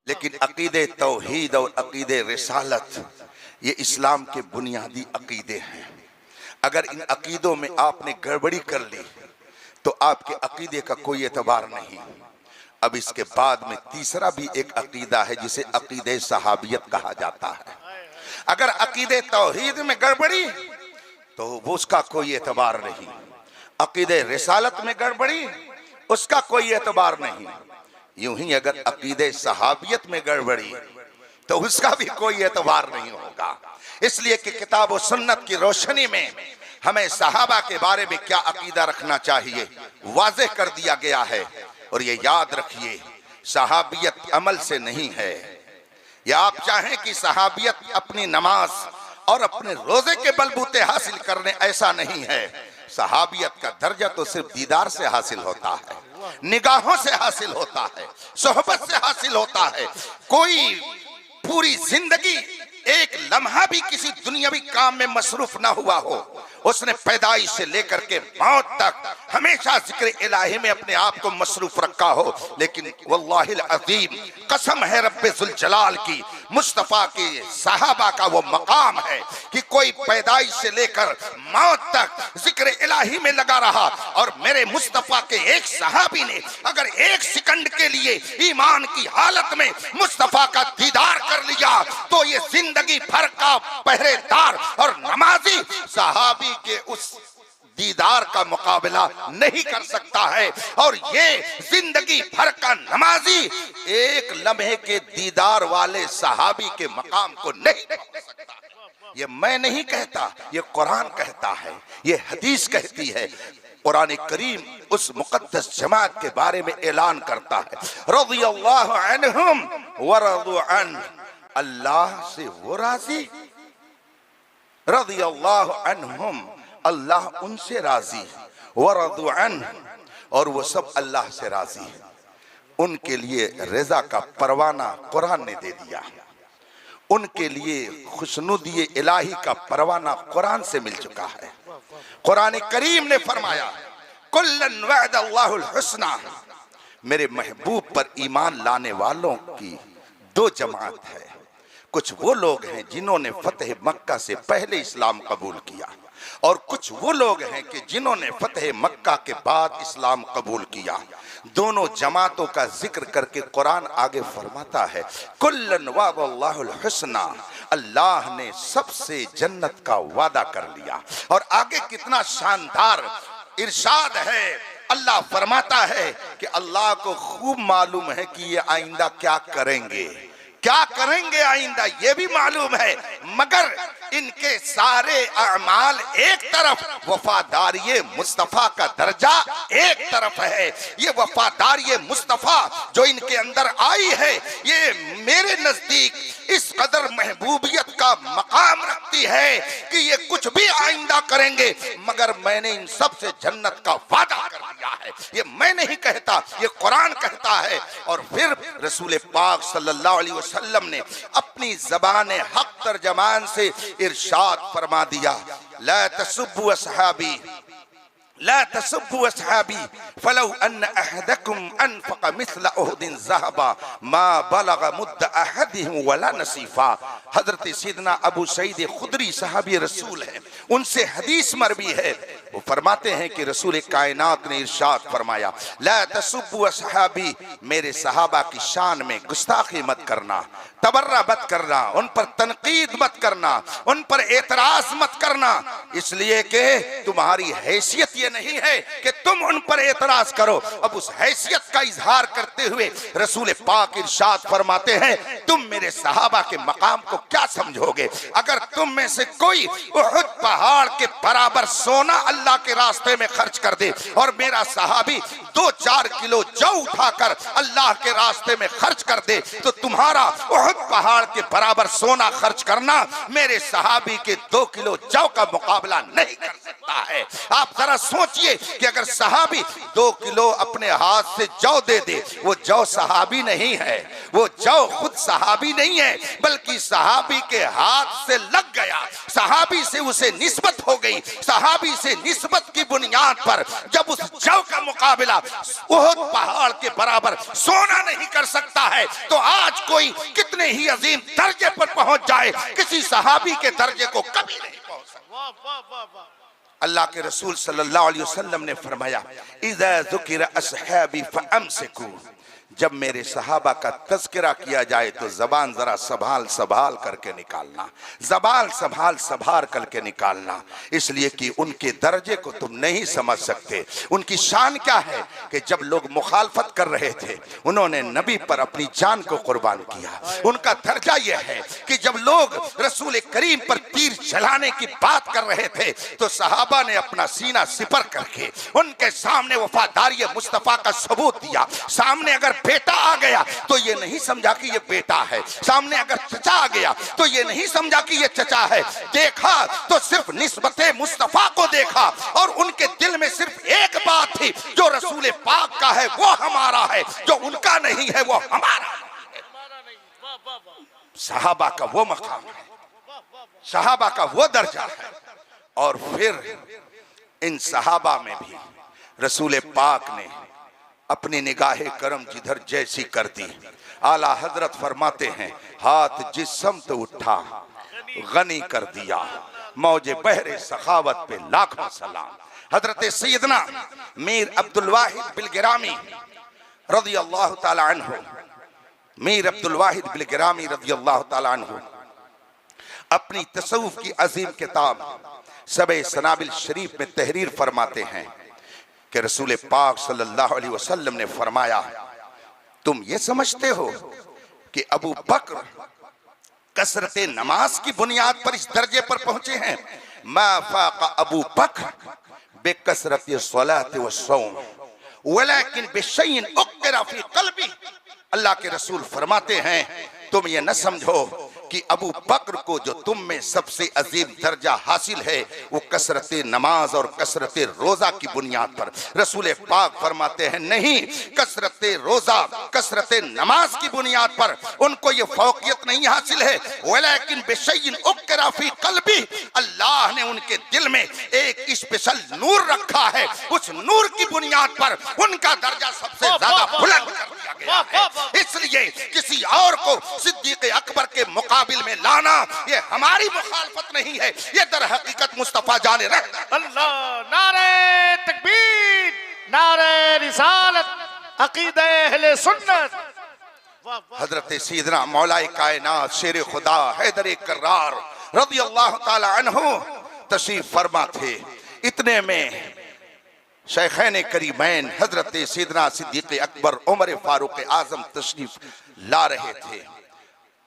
लेकिन अकीदे तौहीद और अकीदे रिसालत ये इस्लाम के बुनियादी अकीदे हैं। अगर इन अकीदों में आपने गड़बड़ी कर ली तो आपके अकीदे का कोई एतबार नहीं। अब इसके बाद में तीसरा भी एक अकीदा है जिसे अकीदे सहाबियत कहा जाता है। अगर अकीदे तौहीद में गड़बड़ी तो वो उसका कोई एतबार नहीं, अकीदे रिसालत में गड़बड़ी उसका कोई एतबार नहीं। यूं ही अगर अकीदे सहाबियत में गड़बड़ी तो उसका भी कोई एतबार नहीं होगा। इसलिए कि किताब और सुन्नत की रोशनी में हमें सहाबा के बारे में क्या अकीदा रखना चाहिए वाज़ेह कर दिया गया है। और ये याद रखिए, सहाबियत अमल से नहीं है। या आप चाहें कि सहाबियत अपनी नमाज और अपने रोजे के बलबूते हासिल करने, ऐसा नहीं है। सहाबियत का दर्जा तो सिर्फ दीदार से हासिल होता है, निगाहों से हासिल होता है, सोहबत से हासिल होता है। कोई पूरी जिंदगी एक लम्हा भी किसी दुनियावी काम में मसरूफ ना हुआ हो, उसने पैदाइश से लेकर के मौत तक हमेशा जिक्र इलाही में अपने आप को मसरूफ रखा हो। लेकिन वल्लाहिल अज़ीम, कसम है रब्बे जुल जलाल की, मुस्तफा के सहाबा का वो मकाम है कि कोई पैदाइश से लेकर मौत तक जिक्र इलाही में लगा रहा। और मेरे मुस्तफा के एक सहाबी ने अगर एक सेकंड के लिए ईमान की हालत में मुस्तफा का दीदार कर लिया तो ये जिंदगी भर का पहरेदार और नमाजी सहाबी के उस दीदार का मुकाबला नहीं कर सकता है। और ये जिंदगी भर का नमाजी एक लम्हे के दीदार वाले सहाबी के मकाम को नहीं पहुंच सकता। ये मैं नहीं कहता, ये कुरान कहता है, ये हदीस कहती है। कुरान करीम उस मुकद्दस जमात के बारे में ऐलान करता है, रज़ियल्लाहु अन्हुम व रज़ू अन, अल्लाह से वो राजी, रज़ियल्लाहु अन्हुम, अल्लाह उनसे राजी, व रज़ू अन, और वो सब अल्लाह से राजी। उनके लिए रज़ा का परवाना कुरान ने दे दिया, उनके लिए खुशनुदी इलाही का परवाना कुरान से मिल चुका है। कुरान करीम ने फरमाया, कुल्लन वअदल्लाहुल हुस्ना, मेरे महबूब पर ईमान लाने वालों की दो जमात है। कुछ वो लोग हैं जिन्होंने फतेह मक्का से पहले इस्लाम कबूल किया, और कुछ वो लोग हैं कि जिन्होंने फतेह मक्का के बाद इस्लाम कबूल किया। दोनों जमातों का जिक्र करके कुरान आगे फरमाता है, कुल्लन वअदल्लाहुल हुस्ना, अल्लाह ने सबसे जन्नत का वादा कर लिया। और आगे कितना शानदार इरशाद है, अल्लाह फरमाता है कि अल्लाह को खूब मालूम है कि ये आइंदा क्या करेंगे, क्या करेंगे आइंदा ये भी मालूम है, मगर इनके सारे अमाल एक तरफ, वफादारी मुस्तफा का दर्जा एक तरफ है। ये वफादारी मुस्तफा जो इनके अंदर आई है, ये मेरे नजदीक इस कदर महबूबियत का मकाम रखती है कि ये कुछ भी आइंदा करेंगे, मगर मैंने इन सब से जन्नत का वादा कर दिया है। ये मैं नहीं कहता, ये कुरान कहता है। और फिर रसूल पाक सल्लल्लाहु अलैहि वसल्लम ने अपनी ज़बान हक तर्जमान से इरशाद फरमा दिया, ला तसुब्बु असहाबी, ला तसुब्बु असहाबी फलौ अन्न अहदकुम अनफक़ मिस्ल उहदिन ज़हबा मा बलग मुद्द अहदिहिम वला नसीफा। हजरत सैयदना अबू सईद खुदरी सहाबी रसूल है, उनसे हदीस मरवी है। वो फरमाते हैं कि रसूल कायनात ने इरशाद फरमाया, ला तसुब्बु असहाबी, मेरे सहाबा की शान में गुस्ताखी मत करना, तबर्रा मत करना, उन पर तनकीद मत करना, उन पर एतराज मत करना, इसलिए कि तुम्हारी हैसियत ये नहीं है कि तुम उन पर एतराज करो। अब उस हैसियत का इजहार करते हुए रसूल पाक इरशाद फरमाते हैं, तुम मेरे सहाबा के मकाम को क्या समझोगे? अगर तुम में से कोई उहुद पहाड़ के बराबर सोना अल्लाह के रास्ते में खर्च कर दे और मेरा सहाबी 2-4 किलो जौ उठाकर अल्लाह के रास्ते में खर्च कर दे, तो तुम्हारा उहुद पहाड़ के बराबर सोना खर्च करना मेरे सहाबी के 2 किलो जौ का मुकाबला नहीं कर सकता है। आप जरा सोचिए कि अगर सहाबी 2 किलो अपने हाथ से जौ दे दे, वो जौ सहाबी नहीं है, वो जौ खुद सहाबी नहीं है, बल्कि सहाबी के हाथ से लग गया, सहाबी से उसे निस्बत हो गई। सहाबी से निस्बत की बुनियाद पर जब उस जौ का मुकाबला उहद पहाड़ के बराबर सोना नहीं कर सकता है, तो आज कोई कितने ही अजीम दर्जे पर पहुंच जाए, किसी सहाबी के दर्जे को कभी नहीं पहुंच सकता। अल्लाह के रसूल सल्लल्लाहु अलैहि वसल्लम ने फरमाया, इज़ा ज़ुकिरा अस्हाबी फअमसिकू, जब मेरे सहाबा का तज़किरा किया जाए तो जबान जरा संभाल संभाल करके निकालना, जबान संभाल संभाल करके निकालना, इसलिए कि उनके दर्जे को तुम नहीं समझ सकते। उनकी शान क्या है कि जब लोग मुखालफत कर रहे थे उन्होंने नबी पर अपनी जान को कुर्बान किया। उनका दर्जा यह है कि जब लोग रसूल करीम पर तीर चलाने की बात कर रहे थे तो सहाबा ने अपना सीना सिपर करके उनके सामने वफादारी मुस्तफा का सबूत दिया। सामने अगर बेटा आ गया तो ये नहीं समझा कि ये बेटा है, सामने अगर चचा आ गया तो ये नहीं समझा कि ये चचा है, देखा तो सिर्फ निस्बते मुस्तफा को देखा और उनके दिल में सिर्फ एक बात थी, जो रसूल पाक का है वो हमारा है, जो उनका नहीं है वो हमारा है। सहाबा का वो मकाम है, सहाबा का वो दर्जा है। और फिर इन सहाबा में भी रसूल पाक ने अपनी निगाहे करम जिधर जैसी कर दी। आला हजरत फरमाते हैं, हाथ जिस समत उठा गनी कर दिया, मौजे बहरे सखावत पे लाखों सलाम। हजरत सैयदना मीर अब्दुल वाहिद बिलगिरामी रज़ियल्लाहु ताला अन्हु, मीर अब्दुल वाहिद बिलगिरामी रज़ियल्लाहु ताला अन्हु अपनी तसव्वुफ की अजीम किताब सबे सनाबिल शरीफ में तहरीर फरमाते हैं कि रसूल पाक सल्लल्लाहु अलैहि वसल्लम ने फरमाया, तुम ये समझते हो कि अबू बकर कसरत नमाज की बुनियाद पर इस दर्जे पर पहुंचे हैं? मा फाका अबू बकर बेकसरत सलात व सौम वलाकिन बिशैइन उक़रा फी क़ल्बी। अल्लाह के रसूल फरमाते हैं, तुम ये न समझो कि अबू बकर को जो तुम में सबसे अजीम दर्जा हासिल है वो कसरत नमाज और कसरत रोजा की बुनियाद पर। रसूल पाक फरमाते हैं, नहीं, कसरत रोजा कसरत नमाज की बुनियाद पर उनको ये फौकियत नहीं हासिल है। वलाकिन बिशैइन उक़रा फी क़ल्बी, अल्लाह ने उनके दिल में एक स्पेशल नूर रखा है, उस नूर की बुनियाद पर उनका दर्जा सबसे ज्यादा बुलंद कर दिया गया है। इसलिए किसी और को सिद्दीक़ अकबर के मुकाबिल में लाना ये हमारी मुखालफत नहीं है, ये दर हकीकत मुस्तफा जाने रहमत। अल्लाह, नारे तकबीर, नारे रिसालत, अकीदे अहले सुन्नत। हजरत सैयदना मौलाए कायनात शेर खुदा हैदर कर्रार रज़ियल्लाहु ताला अन्हु तशरीफ फरमा थे। इतने में शेखैन करीमैन हजरत सैयदना सिद्दीक़ अकबर उमर फारूक आजम तशरीफ ला रहे थे।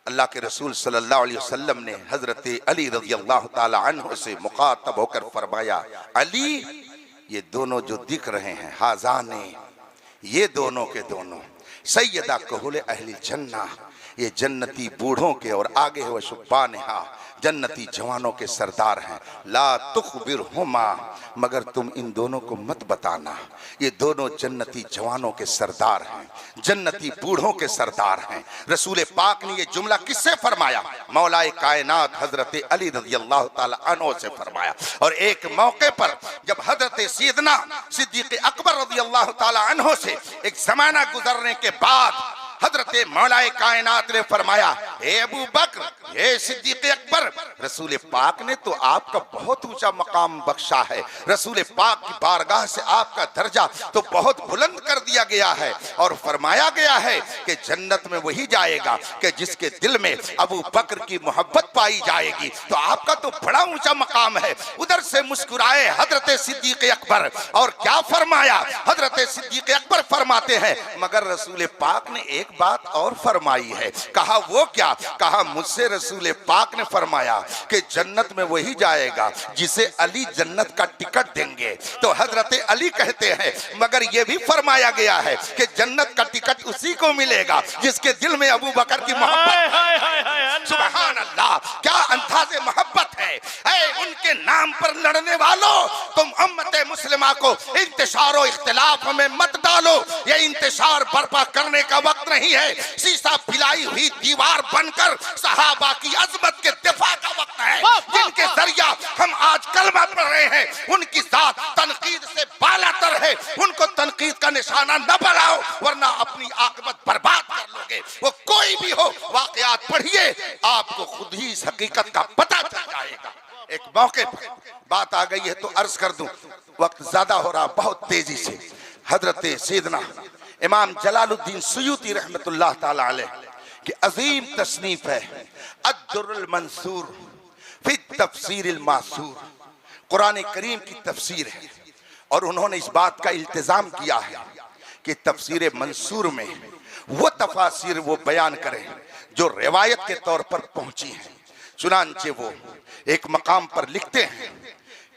अल्लाह के रसूल सल्लल्लाहु अलैहि वसल्लम ने हजरत अली रज़ियल्लाहु ताला अन्हु से मुखातब होकर फरमाया, अली, ये दोनों जो दिख रहे हैं हाज़ाने, ये दोनों के दोनों सैयदा कहूले अहली जन्ना, ये जन्नती बूढ़ों के और आगे है वह शुब्बानहा जन्नती जवानों के सरदार हैं। ला तुखबिरहुमा, मगर तुम इन दोनों को मत बताना, ये दोनों जन्नती जवानों के सरदार हैं, जन्नती बूढ़ों के सरदार हैं। रसूल पाक ने ये जुमला किससे फरमाया? मौलाए कायनात हजरत अली रज़ियल्लाहु ताला अन्हु से फरमाया। और एक मौके पर जब हजरत सैयदना सिद्दीक़ अकबर रज़ियल्लाहु ताला अन्हु से एक जमाना गुजरने के बाद हजरत मौलाए कायनात ने फरमाया, हे अबू बकर, हे सिद्दीक़ अकबर, रसूल पाक ने तो आपका बहुत ऊंचा मकाम बख्शा है, रसूल पाक की बारगाह से आपका दर्जा तो बहुत बुलंद कर दिया गया है और फरमाया गया है कि जन्नत में वही जाएगा कि जिसके दिल में अबू बकर की मोहब्बत पाई जाएगी। तो आपका तो बड़ा ऊंचा मकाम है। उधर से मुस्कुराए हजरत सिद्दीक़ अकबर और क्या फरमाया? हजरत सिद्दीक़ अकबर फरमाते हैं, मगर रसूल पाक ने एक बात और फरमाई है। कहा वो क्या? कहा मुझसे रसूल पाक ने फरमाया कि जन्नत में वही जाएगा जिसे अली जन्नत का टिकट देंगे। तो हजरत अली कहते हैं, मगर यह भी फरमाया गया है कि जन्नत का टिकट उसी को मिलेगा जिसके दिल में अबू बकर की मोहब्बत। सुभान अल्लाह, क्या अंदाज़े मोहब्बत है। उनके नाम पर लड़ने वालों, तुम उम्मत मुस्लिमा को इंतशार और इख्तिलाफ में मत डालो। ये इंतशार बर्पा करने का वक्त नहीं है, शीशा पिलाई हुई दीवार बनकर सहाबा की अजमत के दिफा का वक्त है। जिनके जरिया हम आज कलमा पढ़ रहे हैं, उनकी साथ तनकीद से बालातर है, उनको तनकीद का निशान खाना न बढ़ाओ वरना अपनी आकबत बर्बाद कर लोगे। वो कोई भी हो, वाकयात पढ़िए, आपको खुद ही इस हकीकत का पता चल जाएगा। एक मौके पर बात आ गई है तो अर्ज कर दूं, वक्त ज्यादा हो रहा बहुत तेजी से। हजरत सैयदना इमाम जलालुद्दीन सुयूती रहमतुल्लाह ताला अलैह की अजीम तसनीफ है अद्दुर्रुल मंसूर फी तफसीरिल मासूर, कुरान करीम की तफसीर है। और उन्होंने इस बात का इल्तिजाम किया है कि तफसीर मंसूर में वो तफासिर वो बयान करें जो रिवायत के तौर पर पहुंची हैं। चुनांचे वो एक मकाम पर लिखते हैं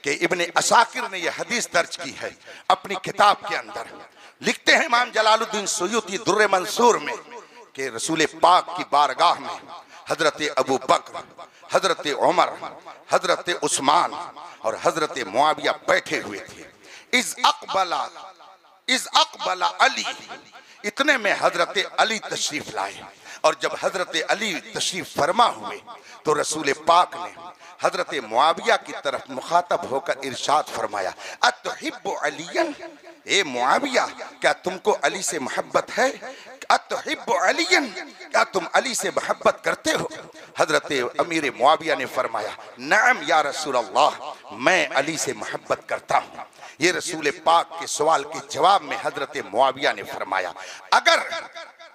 कि इब्ने असाकिर ने यह हदीस दर्ज की है अपनी किताब के अंदर। लिखते हैं इमाम जलालुद्दीन सुयूती दुर्रे मंसूर में कि रसूल पाक की बारगाह में हजरत अबू बकर, हजरत उमर, हजरत उस्मान और हजरत मुआविया बैठे हुए थे। इज अकबला अली, इतने में हजरत अली तशरीफ लाए। और जब हजरत अली तशरीफ फरमा हुए तो रसूल पाक ने हजरत मुआविया की तरफ मुखातब होकर इरशाद फरमाया, अतुहिब्बु अलियन, ए मुआविया क्या तुमको अली से मोहब्बत है? अतुहिब्बु अलियन, क्या तुम अली से मोहब्बत करते हो? हजरत अमीर मुआविया ने फरमाया, नअम या रसूल अल्लाह, मैं अली से मोहब्बत करता हूँ। ये रसूल पाक के सवाल के जवाब में हजरत मुआविया ने फरमाया, अगर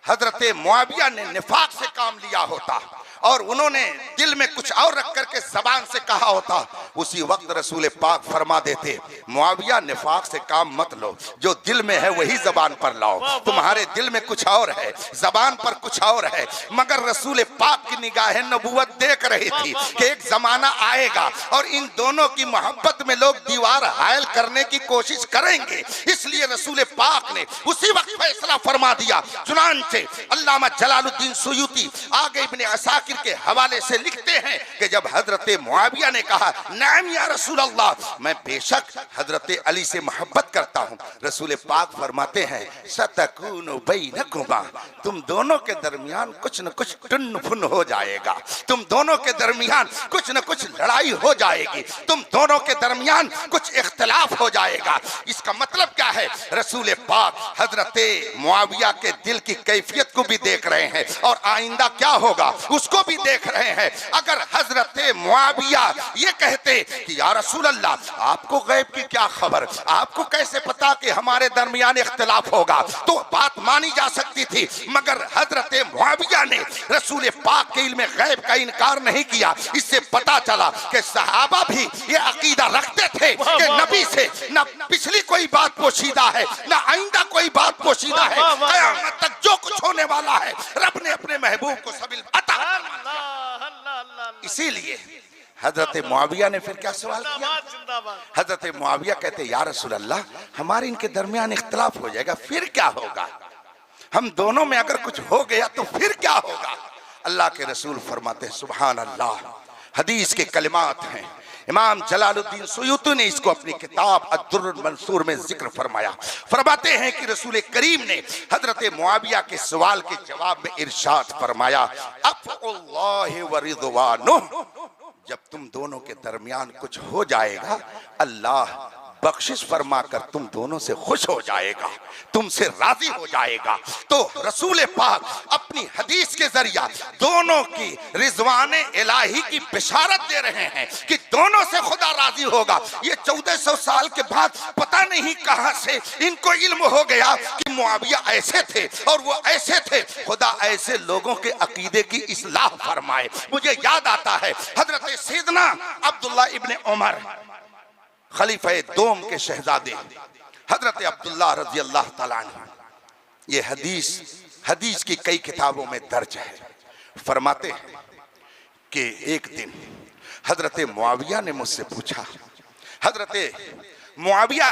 हजरत मुआविया ने निफाक से काम लिया होता और उन्होंने दिल में कुछ और रख करके जबान से कहा होता, उसी वक्त रसूल पाक फरमा देते, मुआविया निफाक से काम मत लो, जो दिल में है वही जबान पर लाओ। तुम्हारे दिल में कुछ और है, जबान पर कुछ और है। मगर रसूल पाक की निगाहें नबूवत देख रही थी कि एक जमाना आएगा और इन दोनों की मोहब्बत में लोग दीवार हायल करने की कोशिश करेंगे। इसलिए रसूल पाक ने उसी वक्त फैसला फरमा दिया। चुनांचे अल्लामा जलालुद्दीन सुयूती आगे इब्ने असाकिर के हवाले से लिखते हैं कि जब हजरत मुआविया ने कहा, नाम या रसूल अल्लाह, मैं बेशक हजरत अली से मोहब्बत करता हूँ, रसूल पाक फरमाते हैं, सतकूनु बैनकुमा, तुम दोनों के दरमियान कुछ न कुछ टुन्न फुन हो जाएगा, तुम दोनों के दरमियान कुछ न कुछ लड़ाई हो जाएगी, तुम दोनों के दरमियान कुछ इख्तिलाफ हो जाएगा। इसका मतलब क्या है? रसूल पाक हजरत मुआविया के दिल की कैफियत को भी देख रहे हैं और आइंदा क्या होगा उसको भी देख रहे हैं। अगर हजरत मुआविया ये कहते कि या रसूल अल्लाह, आपको गैब की क्या खबर, आपको कैसे पता कि हमारे दरमियान इख्तिलाफ होगा, तो बात मानी जा सकती थी। मगर हजरत मुआविया ने रसूल पाक के इल्म गैब का इनकार नहीं किया। इससे पता चला कि सहाबा भी ये अकीदा रखते थे कि नबी से न पिछली कोई बात पोशीदा है न आइंदा कोई बात पोशीदा है। क़यामत तक जो कुछ होने वाला है रब ने अपने महबूब को सबिल अता फरमाया। इसीलिए हजरत मुआविया ने फिर क्या सवाल किया? हजरत मुआविया कहते, या रसूल अल्लाह, हमारे इनके दरमियान इख्तिलाफ हो जाएगा, फिर क्या होगा? हम दोनों में अगर कुछ हो गया तो फिर क्या होगा? अल्लाह के रसूल फरमाते हैं, सुभान अल्लाह, हदीस के कलिमात हैं। इमाम जलालुद्दीन सुयूती ने इसको अपनी किताब अद्दुर्रुल मंसूर में जिक्र फरमाया। फरमाते हैं कि रसूल करीम ने हजरत मुआविया के सवाल के जवाब में इरशाद फरमाया, अफ़ुल्लाहि व रिज़वानुहु, जब तुम दोनों के दरमियान कुछ हो जाएगा, अल्लाह बख्शिश फरमा कर तुम दोनों से खुश हो जाएगा, तुमसे राजी हो जाएगा। तो रसूल पाक अपनी हदीस के जरिया दोनों की रिजवाने इलाही की बिशारत दे रहे हैं कि दोनों से खुदा राजी होगा। ये 1400 साल के बाद पता नहीं कहां से इनको इल्म हो गया कि मुआविया ऐसे थे और वो ऐसे थे। खुदा ऐसे लोगों के अकीदे की इस्लाह फरमाए। मुझे याद आता है हजरत सैयदना अब्दुल्ला इब्ने उमर, खलीफा दोम के शहजादे हजरत अब्दुल्ला रजी अल्लाह ताला अन्हु, ये हदीस की कई किताबों में दर्ज है। फरमाते हैं कि एक दिन हजरत मुआविया ने मुझसे पूछा, हजरत मुआविया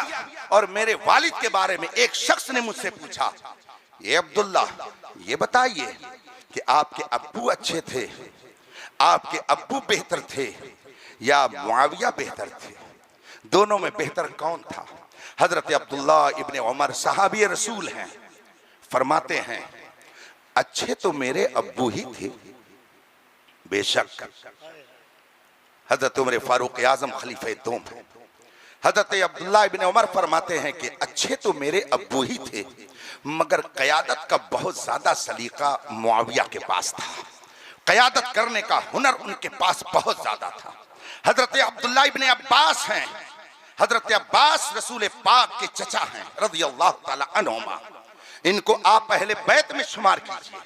और मेरे वालिद के बारे में एक शख्स ने मुझसे पूछा, ये अब्दुल्ला, ये बताइए कि आपके अब्बू अच्छे थे, आपके अब्बू बेहतर थे या मुआविया बेहतर थे? दोनों में बेहतर कौन था? हजरत अब्दुल्ला इब्ने उमर सहाबी रसूल हैं। फरमाते हैं, अच्छे तो मेरे अब्बू ही थे बेशक। हजरत उमर फारूक आजम खलीफे दोम हैं। हजरत अब्दुल्ला इब्ने उमर फरमाते हैं कि अच्छे तो मेरे अब्बू ही थे, मगर क़यादत का बहुत ज्यादा सलीका मुआविया के पास था। क़यादत करने का हुनर उनके पास बहुत ज्यादा था। हजरत अब्दुल्ला इब्ने अब्बास हैं, हजरत अब्बास रसूल पाक के चचा हैं रज़ियल्लाहु ताला अन्हुमा। इनको आप पहले बैत में शुमार कीजिए,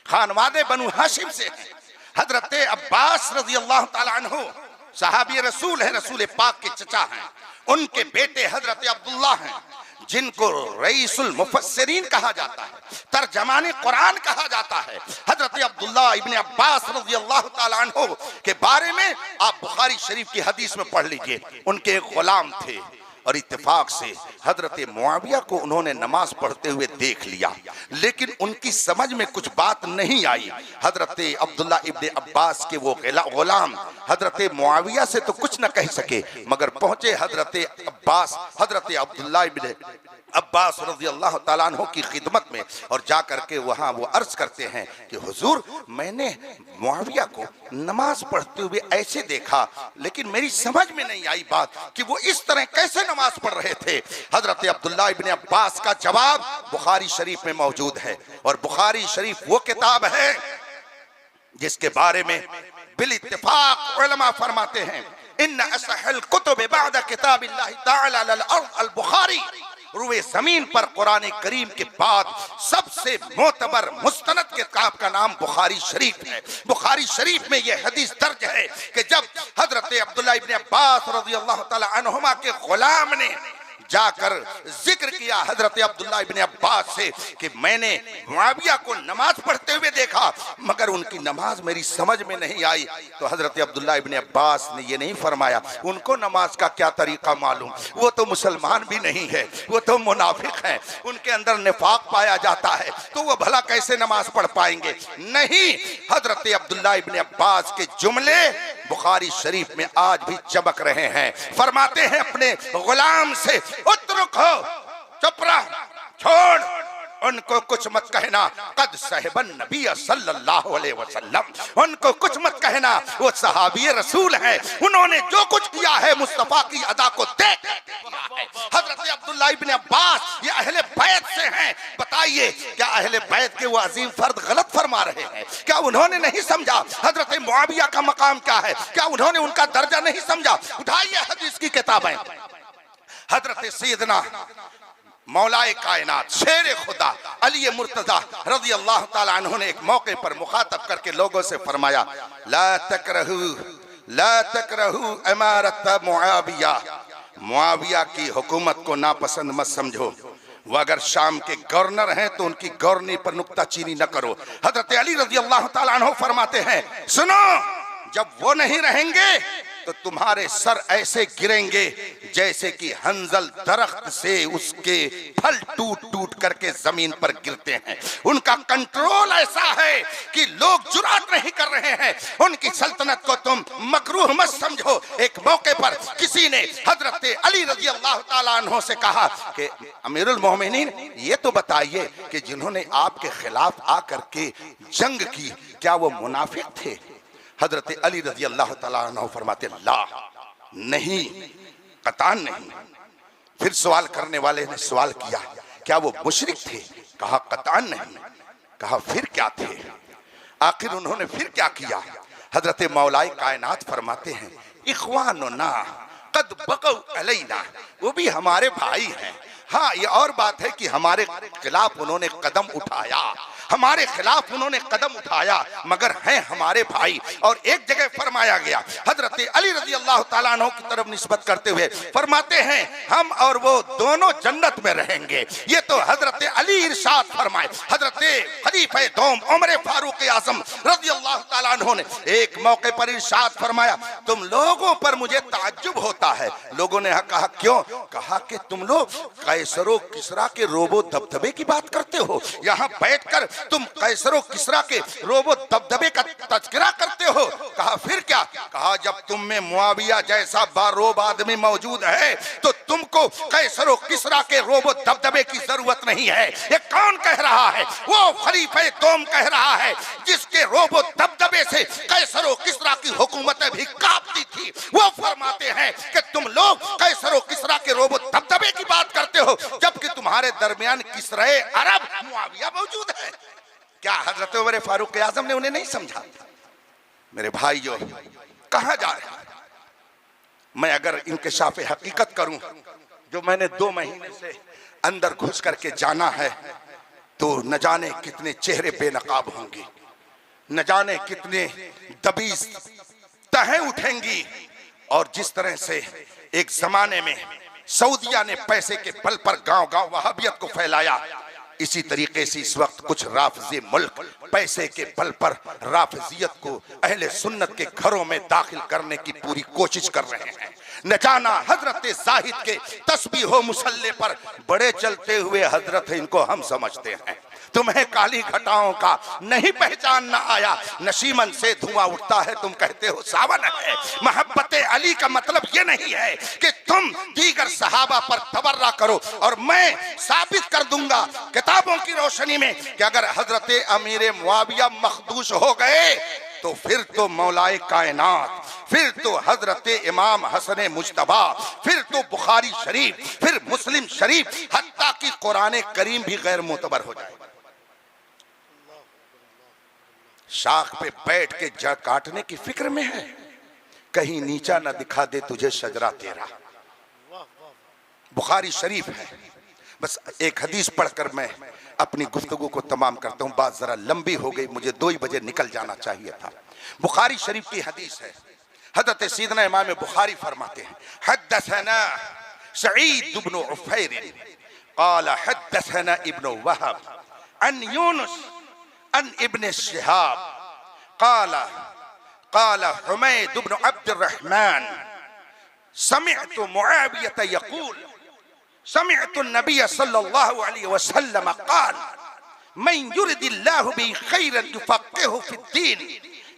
खानवादे बनु हाशिम से हैं। हजरत अब्बास रज़ियल्लाहु ताला अन्हु सहाबी रसूल है, रसूल पाक के चचा हैं। उनके बेटे हजरत अब्दुल्ला हैं, जिनको रईसुल मुफस्सिरीन कहा जाता है, तर्जमाने कुरान कहा जाता है। हजरत अब्दुल्ला इब्ने अब्बास रज़ियल्लाहु ताला अन्हु के बारे में आप बुखारी शरीफ की हदीस में पढ़ लीजिए। उनके एक गुलाम थे और इत्तेफाक से हजरत मुआविया को उन्होंने नमाज पढ़ते हुए देख लिया, लेकिन उनकी समझ में कुछ बात नहीं आई। हजरत अब्दुल्ला इब्ने अब्बास के वो गुलाम हजरत मुआविया से तो कुछ न कह सके, मगर पहुंचे हजरत अब्बास, हजरत अब्दुल्ला इब्ने अब्बास रज़ियल्लाहु ताला अन्हु की खिदमत में, और जा करके वहां वो अर्ज करते हैं कि हुजूर, मैंने मुआविया को नमाज पढ़ते हुए ऐसे देखा, लेकिन मेरी समझ में नहीं आई बात कि वो इस तरह कैसे नमाज पढ़ रहे थे। हजरत अब्दुल्ला इब्ने अब्बास का जवाब बुखारी शरीफ में मौजूद है, और बुखारी शरीफ वो किताब है जिसके बारे में बिल इत्तिफाक उलमा फरमाते हैं, इन्न असहल कुतुब बअद किताबिल्लाहि तआला अल अर्द अल बुखारी। रुए जमीन पर कुरान करीम के बाद सबसे मोतबर मुस्तनद किताब का नाम बुखारी शरीफ है। बुखारी शरीफ में यह हदीस दर्ज है कि जब हजरत अब्दुल्ला इब्ने अब्बास रज़ियल्लाहु ताला अन्हुमा के गुलाम ने जाकर जिक्र किया हजरत अब्दुल्ला इब्ने अब्बास से कि मैंने मुआविया को नमाज पढ़ते हुए देखा, मगर उनकी नमाज मेरी समझ में नहीं आई, तो हजरत अब्दुल्ला इब्ने अब्बास ने ये नहीं फरमाया उनको नमाज का क्या तरीका मालूम, वो तो मुसलमान भी नहीं है, वो तो मुनाफिक है, उनके अंदर निफाक पाया जाता है, तो वो भला कैसे नमाज पढ़ पाएंगे। नहीं, हजरत अब्दुल्ला इब्ने अब्बास के जुमले बुखारी शरीफ में आज भी चमक रहे हैं। फरमाते हैं अपने गुलाम से, उतरुक हो, चुप रह, छोड़, उनको कुछ मत कहना, कद साहिबन नबी सल्लल्लाहु अलैहि वसल्लम, उनको कुछ मत कहना, वो सहाबी रसूल हैं, उन्होंने जो कुछ किया है मुस्तफा की अदा को देख। हजरत अब्दुल्ला इब्ने अब्बास ये अहले बैत से हैं, बताइए क्या अहले बैत के वो अजीम फर्द गलत फरमा रहे हैं? क्या उन्होंने नहीं समझा हजरत मुआविया का मकाम क्या है? क्या उन्होंने उनका दर्जा नहीं समझा? उठाइए हदीस की किताबें, हजरत सैयदना मौलाए कायनात शेर खुदा अली मुर्तजा रज़ियल्लाहु ताला अन्हु ने एक मौके पर मुखातब करके लोगों से फरमाया, ला तकरहू इमारत मुआविया, मुआविया की हुकूमत को नापसंद मत समझो, वो अगर शाम के गवर्नर हैं तो उनकी गवर्नरी पर नुक्ताचीनी न करो। हजरत अली रज़ियल्लाहु ताला अन्हु फरमाते हैं, सुनो, जब वो नहीं रहेंगे तो तुम्हारे सर ऐसे गिरेंगे जैसे कि हंजल दरख्त से उसके फल टूट टूट करके जमीन पर गिरते हैं। उनका कंट्रोल ऐसा है कि लोग जुरात नहीं कर रहे हैं, उनकी सल्तनत को तुम मकरूह मत समझो। एक मौके पर किसी ने हजरत अली रज़ियल्लाहु ताला अन्हु से कहा कि अमीरुल मोमिनीन, ये तो बताइए कि जिन्होंने आपके खिलाफ आकर के जंग की, क्या वो मुनाफिक थे? हजरत अली रज़ियल्लाहु ताला अन्हु फरमाते, ला, नहीं, कतान नहीं। फिर सवाल करने वाले ने सवाल किया, क्या वो मुशरिक थे? कहा कतान नहीं। कहा फिर क्या थे? आखिर उन्होंने फिर क्या किया? हजरत मौलाए कायनात फरमाते हैं, इख्वानुना कद बगौ अलैना, वो भी हमारे भाई हैं। हाँ, ये और बात है कि हमारे खिलाफ उन्होंने कदम उठाया, हमारे खिलाफ उन्होंने कदम उठाया, मगर हैं हमारे भाई। और एक जगह फरमाया गया, हजरत अली रज़ियल्लाहु ताला अन्हु की तरफ निस्बत करते हुए फरमाते हैं, हम और वो दोनों जन्नत में रहेंगे। ये तो हजरत अली इरशाद फरमाए। हजरत खलीफे दोम उमर फारूक आज़म रज़ियल्लाहु ताला अन्हु ने एक मौके पर इरशाद फरमाया, तुम लोगों पर मुझे ताज्जुब होता है। लोगों ने कहा क्यों? कहा कि तुम लोग कैसरो किसरा के रोबो दबदबे की बात करते हो, यहाँ बैठकर तुम कैसरो किसरा के रोबो दबदबे का तज़किरा करते हो। कहा कहा फिर क्या? कहा जब तुम में मुआविया जैसा बारोब आदमी मौजूद है तो तुमको कैसरो किसरा के रोबो दबदबे की जरूरत नहीं है। ये कौन कह रहा है? वो खलीफे दोम कह रहा है जिसके रोबो दबदबे से कैसरो किसरा की हुकूमतें भी कांपती थी। वो फरमाते हैं कि तुम लोग कैसरो किसरा के रोबो दबदबे की बात करते हो जबकि तुम्हारे दरमियान किसरे अरब मुआविया मौजूद है। क्या हजरत उमर फारूक आजम ने उन्हें नहीं समझा? मेरे भाइयों, कहां जा रहे हैं? मैं अगर इंकशाफ हकीकत करूं जो मैंने 2 महीने से अंदर घुस करके जाना है तो न जाने कितने चेहरे बेनकाब होंगे, न जाने कितने दबीज तहें उठेंगी। और जिस तरह से एक जमाने में सऊदिया ने पैसे के बल पर गांव गांव वहाबियत को फैलाया, इसी तरीके से इस वक्त कुछ राफजी मुल्क पैसे के बल पर राफजियत को अहले सुन्नत के घरों में दाखिल करने की पूरी कोशिश कर रहे हैं। न जाना हजरत जाहिद के तस्बीह हो मुसल्ले पर बड़े चलते हुए हजरत है, इनको हम समझते हैं। तुम्हें काली घटाओं का नहीं पहचानना आया, नशीमन से धुआं उठता है तुम कहते हो सावन है। मोहब्बत अली का मतलब ये नहीं है कि तुम दीगर सहाबा पर तबर्रा करो, और मैं साबित कर दूंगा किताबों की रोशनी में कि अगर हजरत अमीर मुआविया मखदूश हो गए तो फिर तो मौलाए कायनात, फिर तो हजरत इमाम हसन मुज्तबा, फिर तो बुखारी शरीफ, फिर मुस्लिम शरीफ, हत्ता कि कुरान करीम भी गैर मोतबर हो जाएगा। शाख पे बैठ के जड़ काटने की फिक्र में है, कहीं नीचा ना दिखा दे तुझे शजरा तेरा। बुखारी शरीफ है। बस एक हदीस पढ़कर मैं अपनी गुफ्तगू को तमाम करता हूं, बात जरा लंबी हो गई, मुझे 2 ही बजे निकल जाना चाहिए था। बुखारी शरीफ की हदीस है। हजरत सैयदना इमाम बुखारी फरमाते हैं, हद्दसना सईद इब्न उफैर क़ाल हद्दसना इब्न वहब अन यूनुस अन इब्न शिहाब क़ाल क़ाल हुमैद इब्न अब्दुर्रहमान समिअतु मुआविया यक़ूल समिअतु नबी सल्लल्लाहु अलैहि वसल्लम क़ाल मन युरिदिल्लाहु बिही खैरन युफ़क़्क़िहु फ़िद्दीन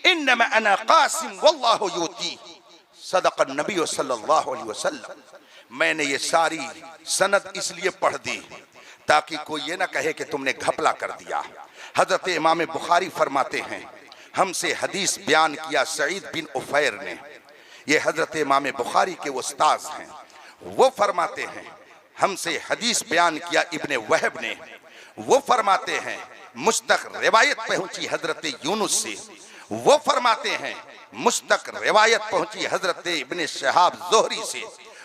इन्नमा अना क़ासिम वल्लाहु युती सदक़ नबी सल्लल्लाहु अलैहि वसल्लम। मैंने ये सारी सनद इसलिए पढ़ दी ताकि कोई ये ना कहे कि तुमने घपला कर दिया। हजरत इमाम बुखारी फरमाते हैं, हमसे हदीस बयान किया सईद बिन उफैर ने। ये हजरत इमाम बुखारी के उस्ताद हैं। वो फरमाते हैं हमसे हदीस बयान किया इब्ने वहब ने। वो फरमाते हैं मुस्तक रिवायत पहुंची हजरत यूनुस से। वो फरमाते हैं मुस्तक रिवायत पहुंची हजरत इब्ने शहाब ज़ोहरी से।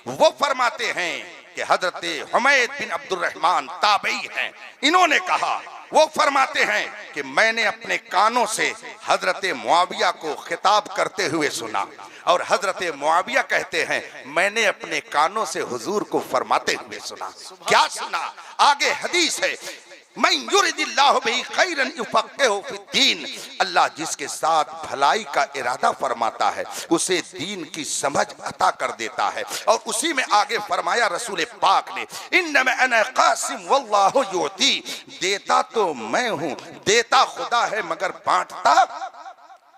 वो फरमाते हैं कि हजरत हुमैद बिन अब्दुर्रहमान ताबई हैं, इन्होंने कहा। वो फरमाते हैं कि मैंने अपने कानों से हजरत मुआविया को खिताब करते हुए सुना, और हजरत मुआविया कहते हैं मैंने अपने कानों से हुजूर को फरमाते हुए सुना। क्या सुना? आगे हदीस है, मन युरिदिल्लाहु बिही खैरन युफ़क़्क़िहु फ़िद्दीन, अल्लाह जिसके साथ भलाई का इरादा फरमाता है उसे दीन की समझ अता कर देता है। और उसी में आगे फरमाया रसूल पाक ने, इन्नमा अना क़ासिम वल्लाहु युती, देता तो मैं हूं, देता खुदा है मगर बांटता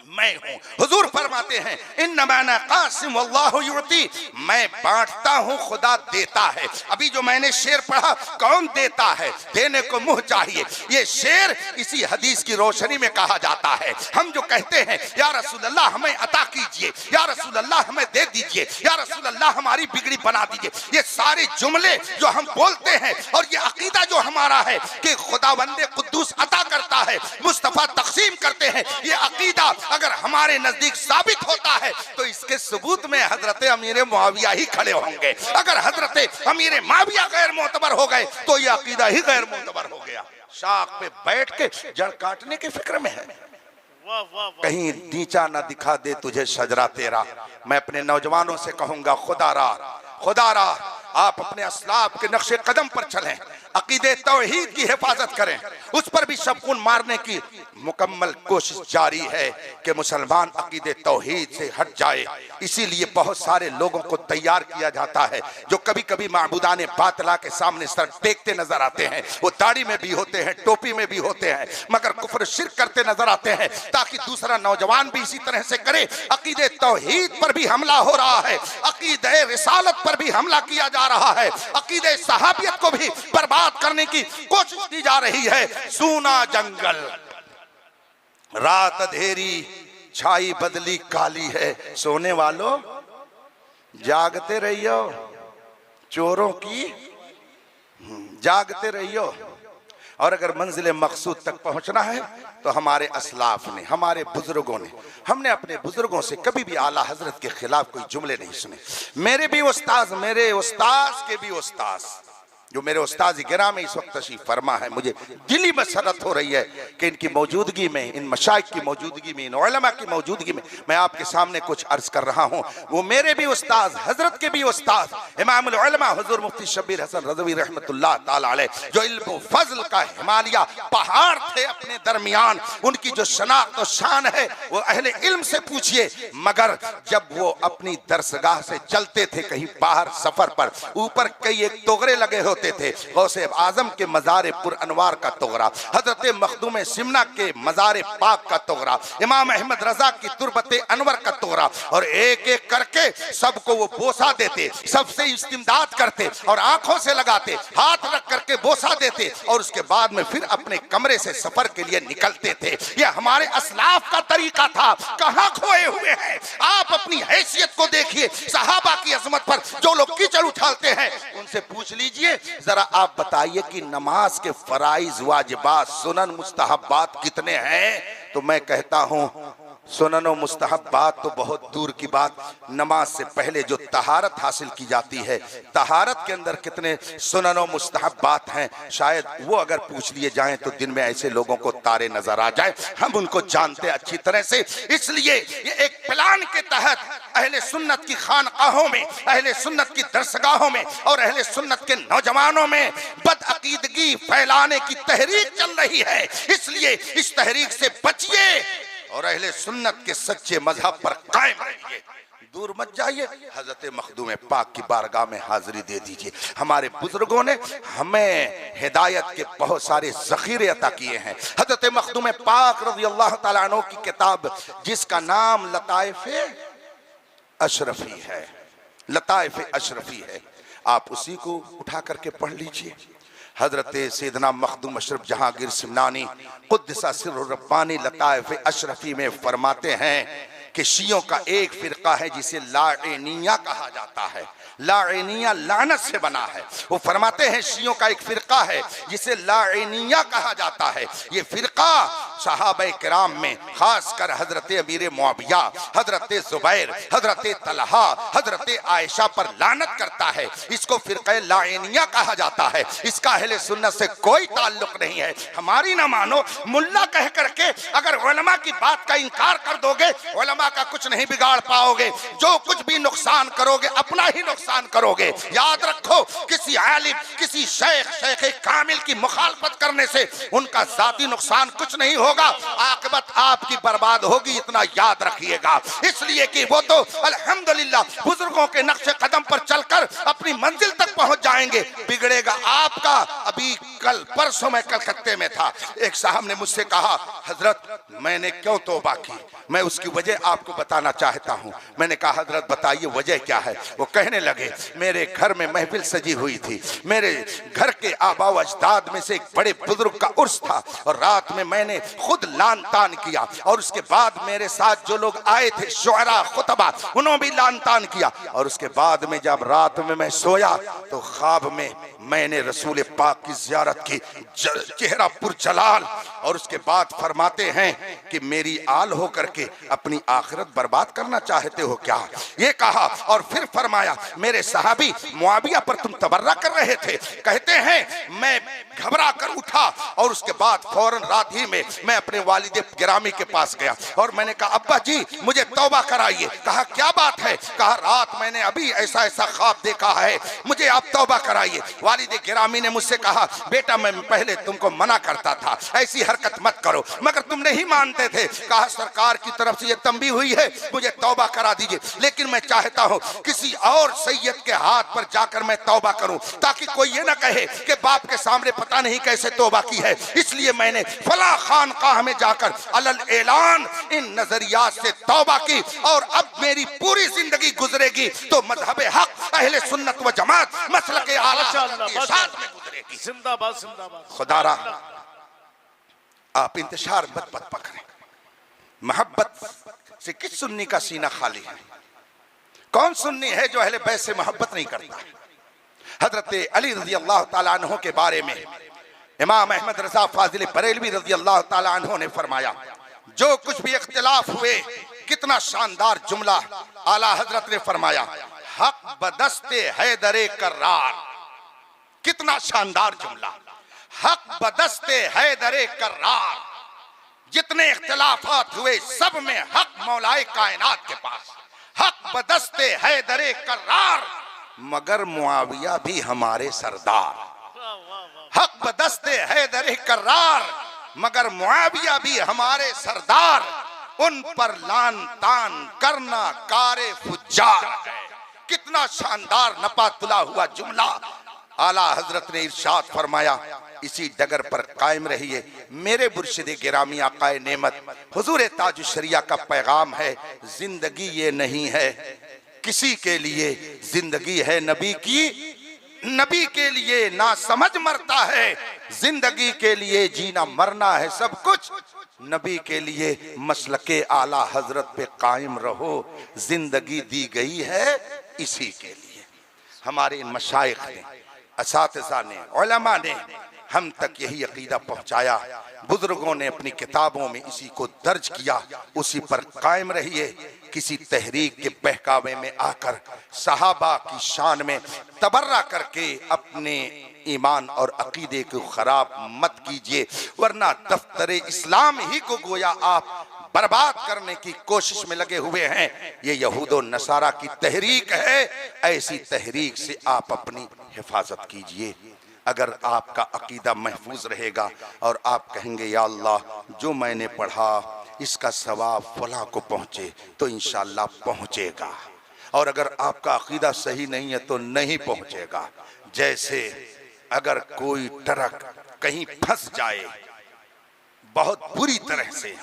मैं हूं। हुजूर फरमाते हैं इन्नमा अना क़ासिम वल्लाहु युती, मैं बांटता हूं खुदा देता है। अभी जो मैंने शेर पढ़ा, कौन देता है? देने को मुंह चाहिए। ये शेर इसी हदीस की रोशनी में कहा जाता है। हम जो कहते हैं या रसूल अल्लाह हमें अता कीजिए, या रसूल अल्लाह हमें दे दीजिए, या रसूल अल्लाह हमारी बिगड़ी बना दीजिए, ये सारे जुमले जो हम बोलते हैं और ये अकीदा जो हमारा है कि खुदावंदे कुद्दूस अता करता है, मुस्तफा तकसीम करते हैं, ये अकीदा अगर हमारे नजदीक साबित होता है तो इसके सबूत में हजरत अमीर मुआविया ही खड़े होंगे। अगर हजरत अमीर मुआविया गैर मोतबर हो गए तो यह अकीदा ही गैर मोतबर हो गया। शाख पे बैठ के जड़ काटने की फिक्र में है, कहीं नीचा ना दिखा दे तुझे शजरा तेरा। मैं अपने नौजवानों से कहूंगा, खुदारा खुदारा आप अपने असलाफ के नक्शे कदम पर चलें, अकीदे तौहीद की हिफाजत करें, उस पर भी शबकून मारने की मुकम्मल कोशिश जारी है कि मुसलमान अकीदे तौहीद से हट जाए। इसीलिए बहुत सारे लोगों को तैयार किया जाता है जो कभी कभी माबूदाने बातिला के सामने सर टेकते नजर आते हैं। वो दाढ़ी में भी होते हैं, टोपी में भी होते हैं, मगर कुफ्र शिर्क करते नजर आते हैं, ताकि दूसरा नौजवान भी इसी तरह से करे। अकीदे तौहीद पर भी हमला हो रहा है, अकीदे रिसालत पर भी हमला किया जा रहा है, अकीदे सहाबियत को भी बर्बाद करने की कोशिश की जा रही है। सूना जंगल, रात अंधेरी, छाई बदली काली है, सोने वालों जागते रहियो, चोरों की जागते रहियो। और अगर मंजिल मकसूद तक पहुंचना है तो हमारे असलाफ ने, हमारे बुजुर्गों ने, हमने अपने बुजुर्गों से कभी भी आला हजरत के खिलाफ कोई जुमले नहीं सुने। मेरे भी उस्ताद, मेरे उस्ताद के भी उस्ताद, जो मेरे उस्ताद गिरामी इस वक्त तशरीफ फरमा है, मुझे दिली मसरत हो रही है कि इनकी मौजूदगी में, इन मशाइख की मौजूदगी में, इन उलमा की मौजूदगी में मैं आपके सामने कुछ अर्ज कर रहा हूँ। वो मेरे भी उस्ताद, हजरत के भी उस्ताद, इमामुल उलमा हुजूर मुफ्ती शब्बीर हसन रज़वी रहमतुल्लाह ताला अलैह, जो इल्म फजल का हिमालय पहाड़ थे अपने दरमियान, उनकी जो शनाख्त और शान है वो अहले इल्म से पूछिए। मगर जब वो अपनी दरसगाह से चलते थे कहीं बाहर सफर पर, ऊपर कई एक तोगरे लगे होते थे, गौसे आजम के मज़ार पुर अनवार का तोगरा, हजरत मखदूम सिमना के मज़ार पाक का तोगरा, इमाम अहमद रजा की तुरबते अनवर का तोगरा, और एक एक करके सबको वो बोसा देते, सबसे इस्तिमदाद करते और आंखों से लगाते, हाथ रख करके बोसा देते, और उसके बाद में फिर अपने कमरे से सफर के लिए निकलते थे। ये हमारे असलाफ का तरीका था। कहां खोए हुए हैं आप? अपनी हैसियत को देखिए। सहाबा की अजमत पर जो लोग कीचड़ उछालते हैं उनसे पूछ लीजिए, जरा आप बताइए कि नमाज के फराइज, वाजिबात, सुनन, मुस्तहब्बात कितने हैं? तो मैं कहता हूं सुनन और मुस्तहब्बात तो बहुत दूर की बात, नमाज से पहले जो तहारत हासिल की जाती है, तहारत के अंदर कितने सुनन और मुस्तहब्बात हैं, शायद वो अगर पूछ लिए जाएं तो दिन में ऐसे लोगों को तारे नजर आ जाए। हम उनको जानते अच्छी तरह से। इसलिए ये एक प्लान के तहत अहले सुन्नत की खानकाहों में, अहले सुन्नत की दरसगाहों में और अहले सुन्नत के नौजवानों में बदअकीदगी फैलाने की तहरीक चल रही है। इसलिए इस तहरीक से बचिए और अहले सुन्नत के सच्चे मजहब पर कायम रहिए। दूर मत जाइए, हजरत मखदूम पाक की बारगाह में हाजिरी दे दीजिए। हमारे बुजुर्गों ने हमें हिदायत के बहुत सारे जखीरे अता किए हैं। हजरत मखदूम पाक रज़ी अल्लाह तआला अन्हु की किताब जिसका नाम लताइफ़े अशरफी है, लताइफ़े अशरफी है, आप उसी को उठा करके पढ़ लीजिए। हजरत सैयदना मखदूम अशरफ जहांगीर सिमनानी कुद्दसा सिर्रुर रब्बानी लताइफ़े अशरफी में फरमाते हैं कि शियों का एक फिरका है जिसे लाइनिया कहा जाता है। लाइनिया लानत से बना है। वो फरमाते हैं शियों का एक फिरका है जिसे लाइनिया कहा जाता है। ये फिरका सहाबा किराम में खासकर हजरत अमीर मुआविया, हजरत जुबैर, हजरत तलहा, हजरत आयशा पर लानत करता है। इसको फिरका लाइनिया कहा जाता है। इसका अहले सुन्नत से कोई ताल्लुक नहीं है। हमारी ना मानो, मुल्ला कह करके अगर उलमा की बात का इनकार कर दोगे, उलमा का कुछ नहीं बिगाड़ पाओगे। जो कुछ भी नुकसान करोगे अपना ही नुकसान करोगे। याद रखो, किसी आलिम, किसी शेख कामिल की मुखालफत करने से उनका जाती नुकसान कुछ नहीं होगा, आखिरत आपकी बर्बाद होगी, इतना याद रखिएगा। इसलिए कि वो तो अल्हम्दुलिल्लाह बुजुर्गों के नक्शे कदम पर चलकर अपनी मंजिल तक पहुंच जाएंगे, बिगड़ेगा आपका। अभी कल परसों मैं कलकत्ते में था, एक साहब ने मुझसे कहा, हजरत मैंने क्यों तौबा की, मैं उसकी वजह आपको बताना चाहता हूं। मैंने कहा हजरत बताइए वजह क्या है। वो कहने लगे, मेरे घर में महफिल सजी हुई थी, मेरे घर के आबा व अजदाद में से एक बड़े बुजुर्ग का उर्स था, और रात में मैंने खुद लान तान किया, और उसके बाद मेरे साथ जो लोग आए थे शुअरा खुतबा, उन्होंने भी लान तान किया, और उसके बाद में जब रात में मैं सोया तो ख्वाब में मैंने रसूल पाक की ज़ियारत की, चेहरा पुरजलाल। और उसके बाद फरमाते हैं कि मेरी आल होकर के अपनी आखिरत बर्बाद करना चाहते हो क्या, ये कहा। और फिर फरमाया मेरे सहाबी मुआविया पर तुम तबर्रा कर रहे थे। कहते हैं मैं घबरा कर उठा और उसके बाद फौरन रात ही में मैं अपने वालिद गिरामी के पास गया और मैंने कहा अब्बा जी मुझे तौबा कराइए। कहा क्या बात है? कहा रात मैंने अभी ऐसा ऐसा ख्वाब देखा है, मुझे आप तौबा कराइए। वालिद गिरामी ने मुझसे कहा बेटा मैं पहले तुमको मना करता था ऐसी हरकत मत करो, मगर तुम नहीं मानते थे। कहा सरकार की तरफ से ये तंबीह हुई है, मुझे तौबा करा दीजिए, लेकिन मैं चाहता हूं किसी और सैयद के हाथ पर जाकर मैं तौबा करूं ताकि कोई ये ना कहे कि बाप के सामने पता नहीं कैसे तौबा की है। इसलिए मैंने फला खानकाह में जाकर अलल ऐलान इन नजरियात से तौबा की और अब मेरी पूरी जिंदगी गुजरेगी तो मजहब हक अहले सुन्नत व जमात मसलक आला के साथ में गुजरेगी। जिंदाबाद जिंदाबाद। खुदारा आप इंतशार मत पकड़ें। मोहब्बत से किस सुन्नी का सीना खाली है? कौन सुन्नी है जो अहले बैत से मोहब्बत नहीं करता? हजरत अली रजी अल्लाह ताला अन्हु के बारे में इमाम अहमद रजा फाजिल बरेलवी रजी अल्लाह ताला अन्हु ने फरमाया जो कुछ भी इख्तिलाफ हुए, कितना शानदार जुमला आला हजरत ने फरमाया, हक बदस्ते हैदरे कर्रार। कितना शानदार जुमला, हक बदस्ते हैदरे कर्रार। जितने इख्तिलाफात हुए सब में हक मौलाए कायनात के पास, हक बदस्ते हैदरे कर्रार, मगर मुआविया भी हमारे सरदार। हक बदस्ते हैदरे कर्रार, मगर मुआविया भी हमारे सरदार। उन पर लान तान करना कारे फुज्जार है। कितना शानदार नपा तुला हुआ जुमला। आला हजरत ने इरशाद फरमाया इसी डगर पर कायम रहिए। मेरे मुर्शिद गिरामी आकाए नेमत हुजूर ताजुश शरिया का पैगाम है, जिंदगी ये नहीं है किसी के लिए, जिंदगी है नबी की, नबी के लिए ना समझ मरता है, जिंदगी के लिए जीना मरना है सब कुछ नबी के लिए। मसलके आला हजरत पे कायम रहो, जिंदगी दी गई है इसी के लिए। हमारे इन मशाइख ने, असातिज़ा ने, उलमा ने हम तक यही अकीदा पहुंचाया। बुजुर्गों ने अपनी किताबों में इसी को दर्ज किया, उसी पर कायम रहिए। किसी तहरीक के बहकावे में आकर सहाबा की शान में तबर्रा करके अपने ईमान और अकीदे को खराब मत कीजिए, वरना दफ्तरे इस्लाम ही को गोया आप बर्बाद करने की कोशिश में लगे हुए हैं। ये यहूदो नसारा की तहरीक है, ऐसी तहरीक से आप अपनी हिफाजत कीजिए। अगर आपका अकीदा महफूज रहेगा और आप कहेंगे या अल्लाह जो मैंने पढ़ा इसका सवाब फला को पहुंचे, तो इंशाअल्लाह पहुंचेगा। और अगर आपका अकीदा सही नहीं है तो नहीं पहुंचेगा। जैसे अगर कोई ट्रक कहीं फंस जाए बहुत बुरी तरह से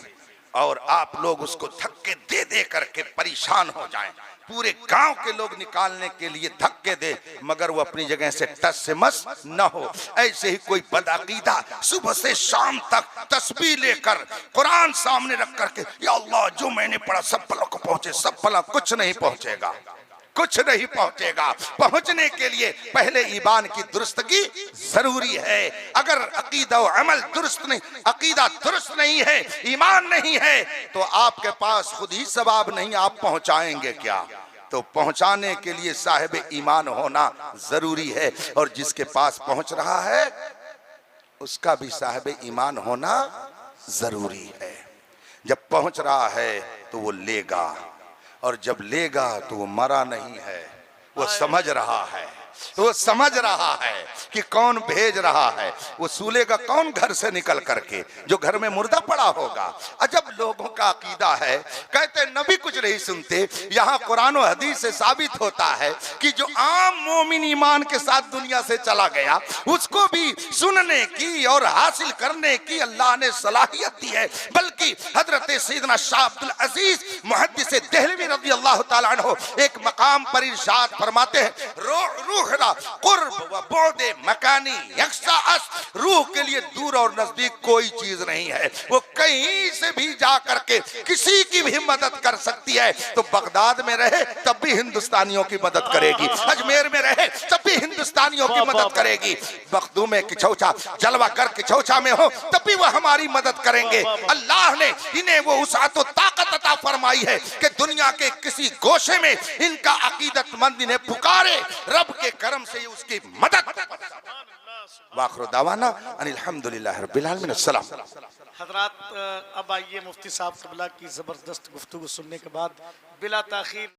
और आप लोग उसको धक्के दे दे करके परेशान हो जाएं, पूरे गांव के लोग निकालने के लिए धक्के दे मगर वो अपनी जगह से टस से मस न हो, ऐसे ही कोई बदअकीदा सुबह से शाम तक तस्बीह लेकर कुरान सामने रख करके या अल्लाह जो मैंने पढ़ा सब फला को पहुंचे, सब फला, कुछ नहीं पहुंचेगा, कुछ नहीं पहुंचेगा। पहुंचने के लिए पहले ईमान की दुरुस्तगी जरूरी है। अगर अकीदा और अमल दुरुस्त नहीं, अकीदा दुरुस्त नहीं है, ईमान नहीं है, तो आपके पास खुद ही सवाब नहीं, आप पहुंचाएंगे क्या? तो पहुंचाने के लिए साहिब ईमान होना जरूरी है, और जिसके पास पहुंच रहा है उसका भी साहिब ईमान होना जरूरी है। जब पहुंच रहा है तो वो लेगा, और जब लेगा तो वो मरा नहीं है, वो समझ रहा है, वो समझ रहा है कि कौन भेज रहा है। वो सूलेगा कौन घर से निकल करके, जो घर में मुर्दा पड़ा होगा। अजब लोगों का अकीदा है, कहते नबी कुछ नहीं सुनते। यहाँ कुरान और हदीस से साबित होता है कि जो आम मोमिन ईमान के साथ दुनिया से चला गया उसको भी सुनने की और हासिल करने की अल्लाह ने सलाहियत दी है। बल्कि हजरत सैयदना शाह अब्दुल अजीज मुहद्दिस देहलवी रज़ी अल्लाह ताला अन्हु एक मकाम पर इरशाद फरमाते हैं, रूह कुर्ब व बुअद मकानी यक्सा अस, रूह के लिए दूर और नजदीक कोई चीज नहीं है। वो कहीं से भी जा करके किसी की भी मदद कर सकती है। तो बगदाद में रहे तब भी हिंदुस्तानियों की मदद करेगी, अजमेर में रहे तब भी हिंदुस्तानियों की मदद करेगी, बख्दू में किचौचा जलवा कर किचौचा में हो तब भी वो हमारी मदद करेंगे। अल्लाह ने इन्हें वो उसात व ताकत अता फरमाई है कि दुनिया के किसी गोशे में इनका अकीदतमंद इन्हें पुकारे, रब के करम से उसकी मदद। वाखिर दावाना अनिल हम्दुलिल्लाह रब्बिल आलमीन। अस्सलाम। हजरात, अब आइए मुफ्ती साहब क़िबला की ज़बरदस्त गुफ्तगू सुनने के बाद बिला ताख़ीर